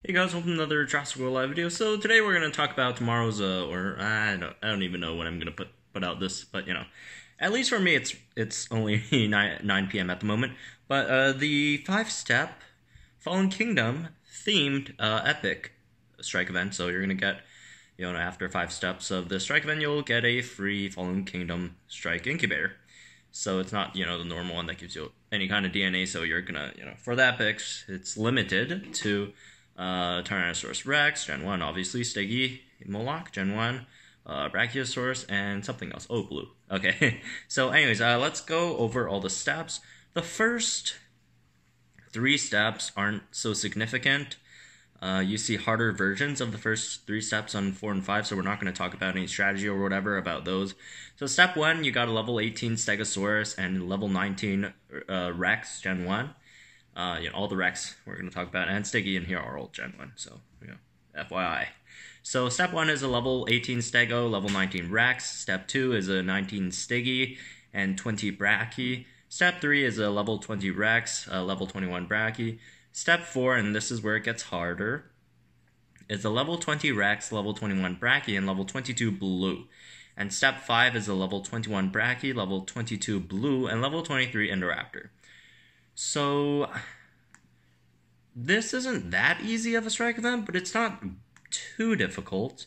Hey guys, welcome to another Jurassic World live video. So today we're gonna talk about tomorrow's or I don't even know when I'm gonna put out this, but at least for me it's only 9 p.m. at the moment. But the 5-step Fallen Kingdom themed epic strike event. So you're gonna get after 5 steps of the strike event, you'll get a free Fallen Kingdom strike incubator. So it's not the normal one that gives you any kind of DNA. So you're gonna for the epics, it's limited to Tyrannosaurus Rex, Gen 1, obviously, Stegi, Moloch, Gen 1, Brachiosaurus, and something else. Oh, blue. Okay, so anyways, let's go over all the steps. The first 3 steps aren't so significant. You see harder versions of the first 3 steps on 4 and 5, so we're not going to talk about any strategy or whatever about those. So step 1, you got a level 18 Stegosaurus and level 19 Rex, Gen 1. All the Rex we're going to talk about, and Stegi in here are all Gen 1, so, FYI. So, step 1 is a level 18 Stego, level 19 Rex. Step 2 is a 19 Stegi and 20 Brachii. Step 3 is a level 20 Rex, level 21 Brachii. Step 4, and this is where it gets harder, is a level 20 Rex, level 21 Brachii, and level 22 Blue. And step 5 is a level 21 Brachii, level 22 Blue, and level 23 Indoraptor. So, this isn't that easy of a strike event, but it's not too difficult.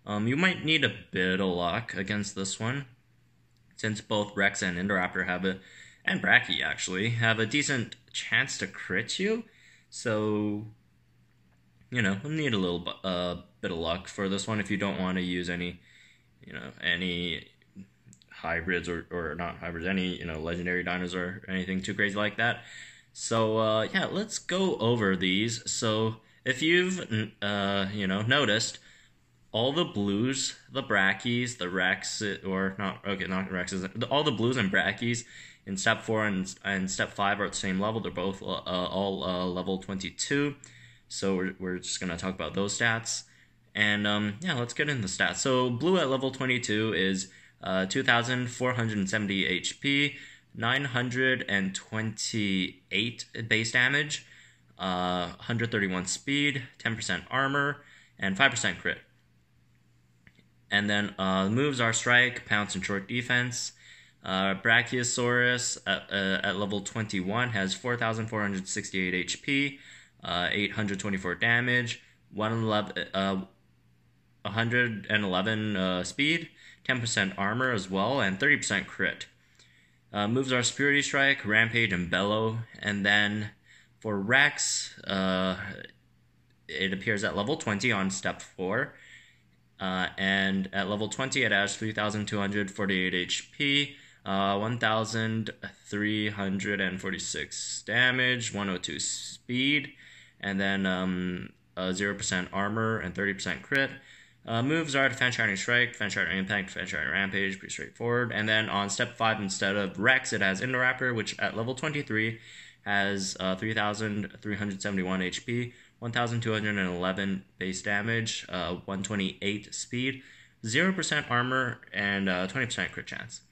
You might need a bit of luck against this one, since both Rex and Indoraptor and Brachii actually, have a decent chance to crit you. So, we'll need a little bit of luck for this one if you don't want to use any hybrids or not hybrids, any legendary dinosaur or anything too crazy like that. So yeah, let's go over these. So if you've noticed, all the blues, the Brachies, the Rex, or not Rexes, all the blues and Brachies in step 4 and step 5 are at the same level. They're both all level 22. So we're just gonna talk about those stats. And yeah, let's get into the stats. So blue at level 22 is 2,470 HP, 928 base damage, 131 speed, 10% armor, and 5% crit. And then moves are strike, pounce, and short defense. Brachiosaurus at level 21 has 4,468 HP, 824 damage, 111 speed, 10% armor as well, and 30% crit. Moves are Security Strike, Rampage, and Bellow. And then for Rex, it appears at level 20 on step 4. And at level 20, it has 3,248 HP, 1,346 damage, 102 speed, and then 0% armor and 30% crit. Moves are Defense Shining Strike, Defense Shining Impact, Defense Shining Rampage, pretty straightforward. And then on step 5, instead of Rex, it has Indoraptor, which at level 23 has 3,371 HP, 1,211 base damage, 128 speed, 0% armor, and 20% crit chance.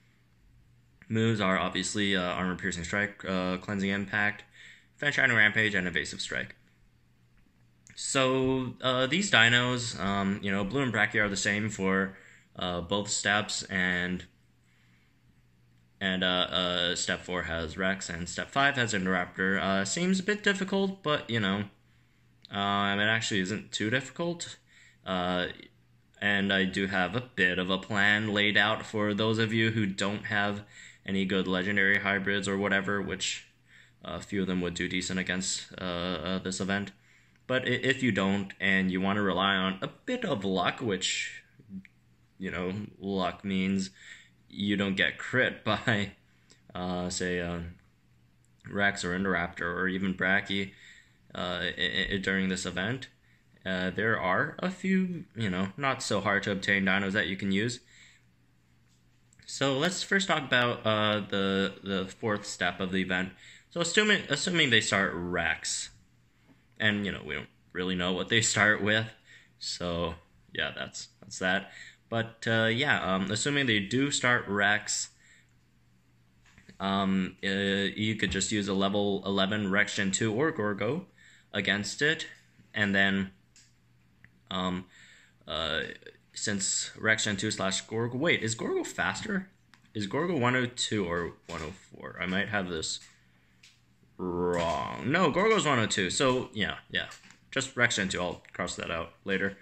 Moves are obviously Armor Piercing Strike, Cleansing Impact, Defense Shining Rampage, and Evasive Strike. So these dinos, Blue and Brachii are the same for both steps, and step 4 has Rex, and step 5 has Indoraptor. Seems a bit difficult, but it actually isn't too difficult. And I do have a bit of a plan laid out for those of you who don't have any good legendary hybrids or whatever, which a few of them would do decent against this event. But if you don't, and you want to rely on a bit of luck, which, luck means you don't get crit by, say, Rex or Indoraptor or even Brachii during this event, there are a few, not so hard to obtain dinos that you can use. So let's first talk about the 4th step of the event. So assuming they start Rex. And, we don't really know what they start with. So, yeah, that's that. But, assuming they do start Rex, you could just use a level 11 Rex Gen 2 or Gorgo against it. And then, since Rex Gen 2 / Gorgo, wait, is Gorgo faster? Is Gorgo 102 or 104? I might have this wrong. No, Gorgo's 102. So yeah, just Rex Gen 2. I'll cross that out later.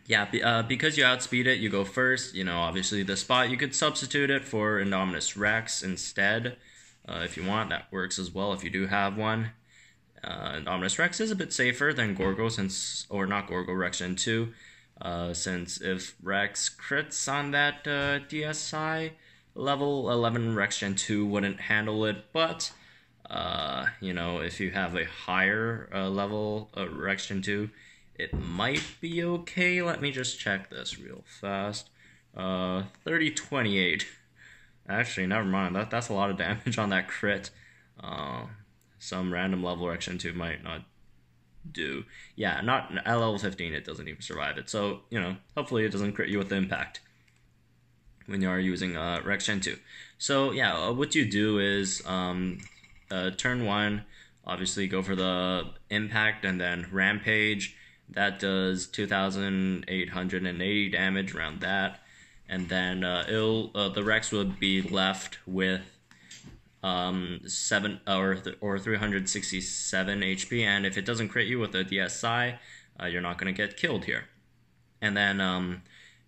Because you outspeed it, you go first. Obviously the spot, you could substitute it for Indominus Rex instead. If you want, that works as well if you do have one. Indominus Rex is a bit safer than Gorgo, Rex Gen 2, since if Rex crits on that DSI, level 11 Rex Gen 2 wouldn't handle it, but, if you have a higher level Rex Gen 2, it might be okay. Let me just check this real fast. 3028. Actually, never mind. That's a lot of damage on that crit. Some random level Rex Gen 2 might not do. Yeah, not at level 15, it doesn't even survive it. So, hopefully it doesn't crit you with the impact when you are using Rex Gen 2. So, yeah, what you do is turn 1, obviously go for the impact and then rampage. That does 2,880 damage around that. And then the Rex would be left with 367 HP, and if it doesn't crit you with a DSI, you're not going to get killed here. And then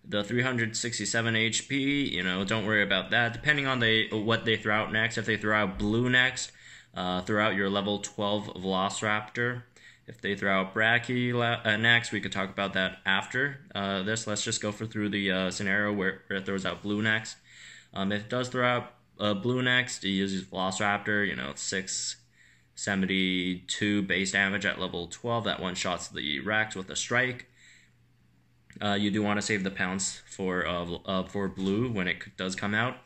the 367 HP, don't worry about that. Depending on what they throw out next, if they throw out blue next, throw out your level 12 Velociraptor. If they throw out Brachiosaurus next, we could talk about that after this. Let's just go through the scenario where it throws out blue next. If it does throw out blue next, it uses Velociraptor. It's 672 base damage at level 12. That one-shots the Rex with a strike. You do want to save the pounce for blue when it does come out.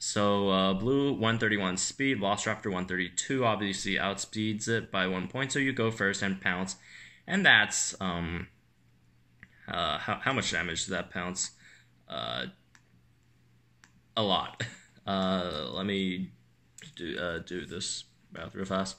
So blue 131 speed, Velociraptor 132 obviously outspeeds it by 1 point. So you go first and pounce, and that's how much damage does that pounce? A lot. Let me do this math real fast.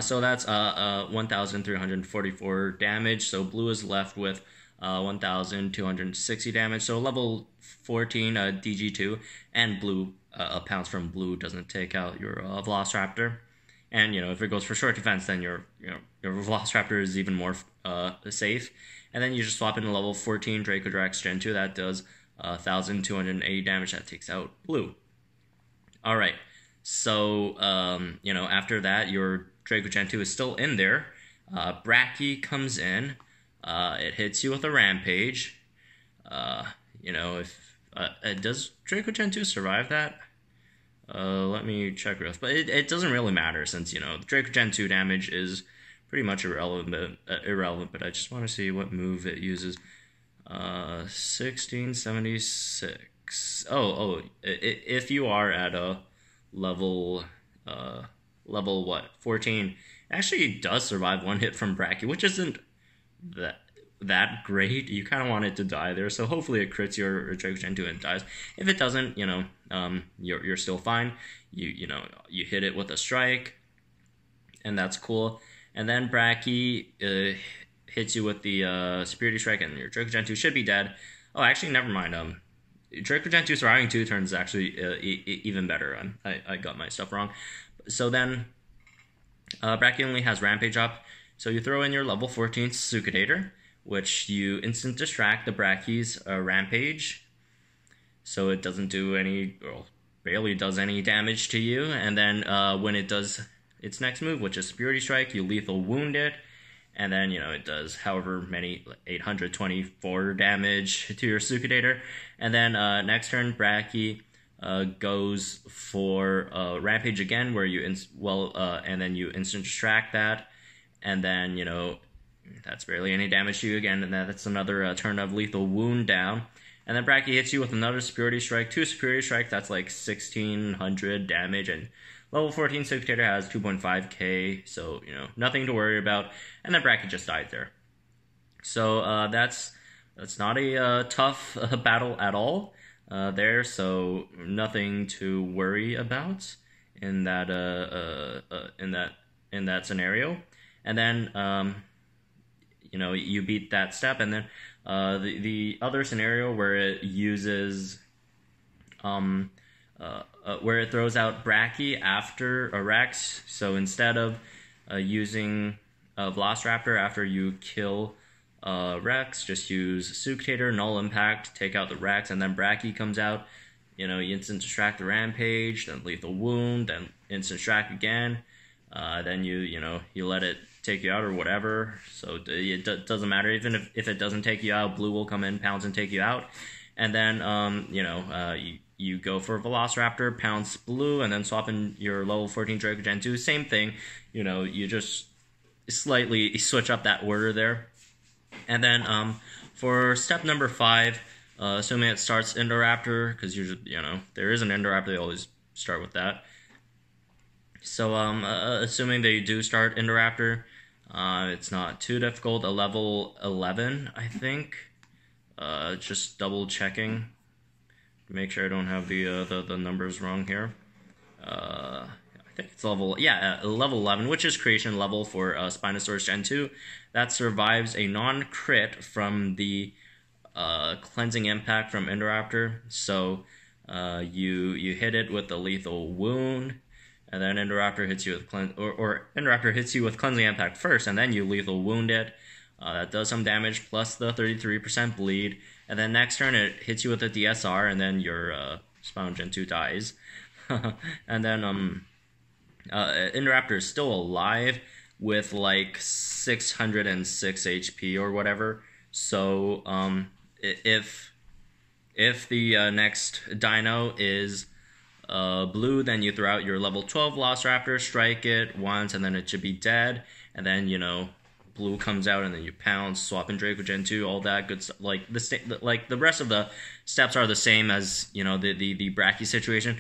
So that's 1,344 damage. So blue is left with 1,260 damage. So level 14 DG2, and blue a pounce from blue doesn't take out your Velociraptor. And if it goes for short defense, then your Velociraptor is even more safe. And then you just swap in a level 14 Rex Gen 2 that does 1,280 damage. That takes out blue. All right. So after that, your Draco Gen 2 is still in there. Brachie comes in. It hits you with a rampage. Does Draco Gen 2 survive that? Let me check real fast. But it doesn't really matter since, Draco Gen 2 damage is pretty much irrelevant, but I just want to see what move it uses. 1676. If you are at a level 14, actually it does survive one hit from Brachie, which isn't that great. You kind of want it to die there, so hopefully it crits your Draco Gen 2 and dies. If it doesn't, you're still fine. You hit it with a strike, and that's cool. And then Brachie hits you with the Security Strike, and your Draco Gen 2 should be dead. Oh, actually, never mind. Draco Gen 2 surviving 2 turns is actually even better. I got my stuff wrong. So then, Brachie only has Rampage up. So you throw in your level 14 Incubator, which you instant distract the Brachie's Rampage. So it doesn't do barely does any damage to you. And then when it does its next move, which is Security Strike, you lethal wound it. And then, it does however many, 824 damage to your Incubator. And then next turn, Brachie goes for Rampage again, where you and then you instant distract that. And then, that's barely any damage to you again. And that's another turn of lethal wound down. And then Brachie hits you with another Security Strike. 2 Security Strike, that's like 1,600 damage. And level 14 Incubator has 2.5k, so, nothing to worry about. And then Brachie just died there. So, that's not a tough battle at all there, so nothing to worry about in that scenario. and then you beat that step, and then the other scenario where it uses where it throws out Brachie after a Rex. So instead of using a Velociraptor after you kill Rex, just use Suctator, Null Impact, take out the Rex, and then Brachie comes out. You instant distract the Rampage, then Lethal Wound, then instant distract again. Then you let it take you out or whatever. So it doesn't matter. Even if it doesn't take you out, Blue will come in, pounce, and take you out. And then you go for Velociraptor, pounce Blue, and then swap in your level 14 Draco Gen 2. Same thing. You just slightly switch up that order there. And then for step number 5, assuming it starts Indoraptor, because there is an Indoraptor, they always start with that. So assuming they do start Indoraptor, it's not too difficult. A level 11, I think. Just double checking, make sure I don't have the numbers wrong here. I think it's level 11, which is creation level for Spinosaurus Gen 2. That survives a non-crit from the cleansing impact from Indoraptor. So you hit it with the lethal wound, and then Indoraptor hits you with Indoraptor hits you with cleansing impact first, and then you lethal wound it. That does some damage plus the 33% bleed, and then next turn it hits you with a DSR, and then your Spino Gen 2 dies. And then Indoraptor is still alive with like 606 HP or whatever. So if the next dino is blue, then you throw out your level 12 Velociraptor, strike it once, and then it should be dead. And then Blue comes out, and then you pounce, swap in Draco Gen 2, all that good stuff. Like the rest of the steps are the same as the Brachie situation,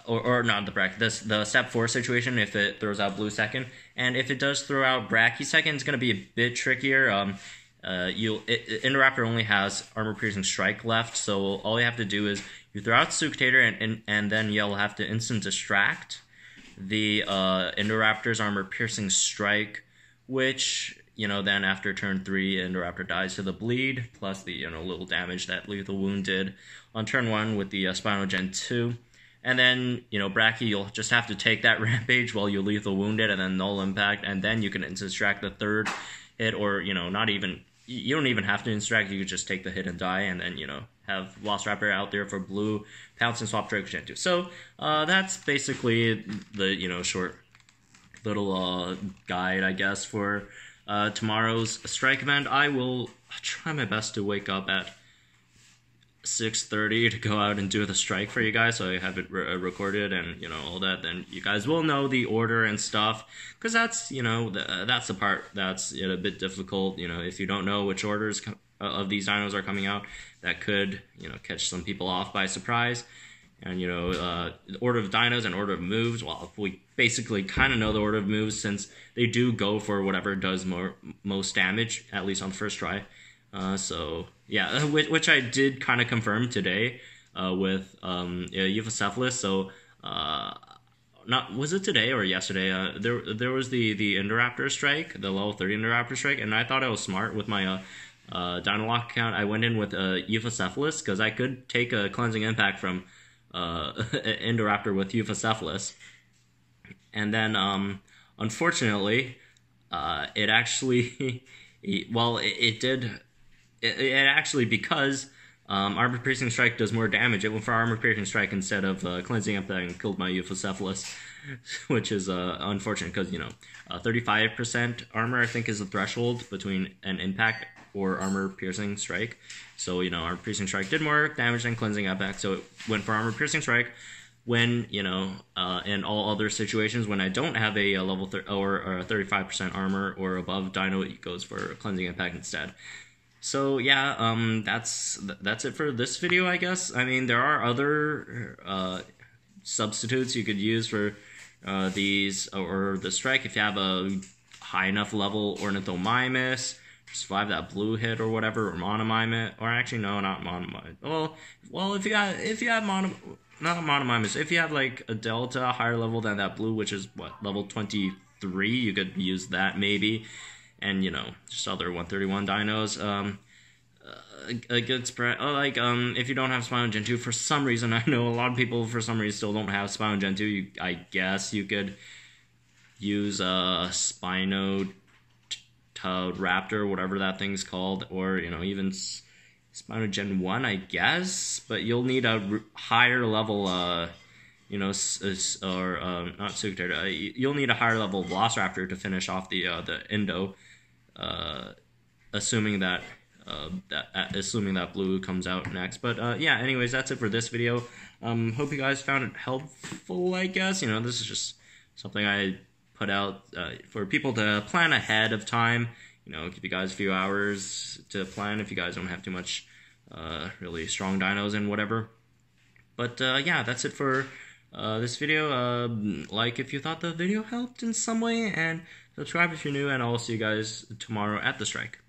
or not the Brachie. The step 4 situation if it throws out Blue second, and if it does throw out Brachie second, it's gonna be a bit trickier. Indoraptor only has armor piercing strike left, so all you have to do is you throw out Suctator, and then you'll have to instant distract the Indoraptor's armor piercing strike, which then after turn 3, Indoraptor dies to the bleed plus the little damage that lethal wound did on turn 1 with the Spino Gen 2. And then Brachie, you'll just have to take that Rampage while you lethal wound it, and then Null Impact, and then you can instant distract the third hit, or not even. You don't even have to distract, you could just take the hit and die, and then, have Velociraptor out there for Blue, pounce and swap Draco Gen 2. So, that's basically the, short little guide, I guess, for tomorrow's strike event. I will try my best to wake up at 6:30 to go out and do the strike for you guys, so I have it recorded and all that. Then you guys will know the order and stuff, because that's that's the part that's a bit difficult. If you don't know which orders of these dinos are coming out, that could catch some people off by surprise. And the order of dinos and order of moves, well, we basically kind of know the order of moves, since they do go for whatever does most damage, at least on the first try. So yeah, which I did kind of confirm today with Euphocephalus. So was it today or yesterday? There was the Indoraptor strike, the level 30 Indoraptor strike, and I thought I was smart with my Dino-Lock account. I went in with Euphocephalus because I could take a cleansing impact from Indoraptor with Euphocephalus, and then unfortunately it actually it did. It actually, because armor piercing strike does more damage, it went for armor piercing strike instead of cleansing impact and killed my Euphocephalus, which is unfortunate, because 35% armor I think is the threshold between an impact or armor piercing strike. So armor piercing strike did more damage than cleansing impact, so it went for armor piercing strike. When in all other situations, when I don't have a level or a 35% armor or above dino, it goes for cleansing impact instead. So yeah, that's it for this video, I guess. I mean, there are other substitutes you could use for these, or the strike. If you have a high enough level Ornithomimus, survive that blue hit or whatever, or Monomimate, or actually no, not Monomimate. Well, if you have not Monomimous, if you have like a delta higher level than that blue, which is what, level 24 3, you could use that maybe. And, you know, just other 131 dinos. A good spread. If you don't have Spino Gen 2, for some reason, I know a lot of people for some reason still don't have Spino Gen 2. I guess you could use Spino Raptor, whatever that thing's called, or, you know, even Spino Gen 1, I guess. But you'll need a higher level, you know, not Sugator. You'll need a higher level Velociraptor to finish off the Indo, assuming that blue comes out next. But yeah, anyways, that's it for this video. Hope you guys found it helpful, I guess. You know, this is just something I put out for people to plan ahead of time. You know, give you guys a few hours to plan if you guys don't have too much really strong dinos and whatever. But yeah, that's it for this video. Like if you thought the video helped in some way, and subscribe if you're new, and I'll see you guys tomorrow at the strike.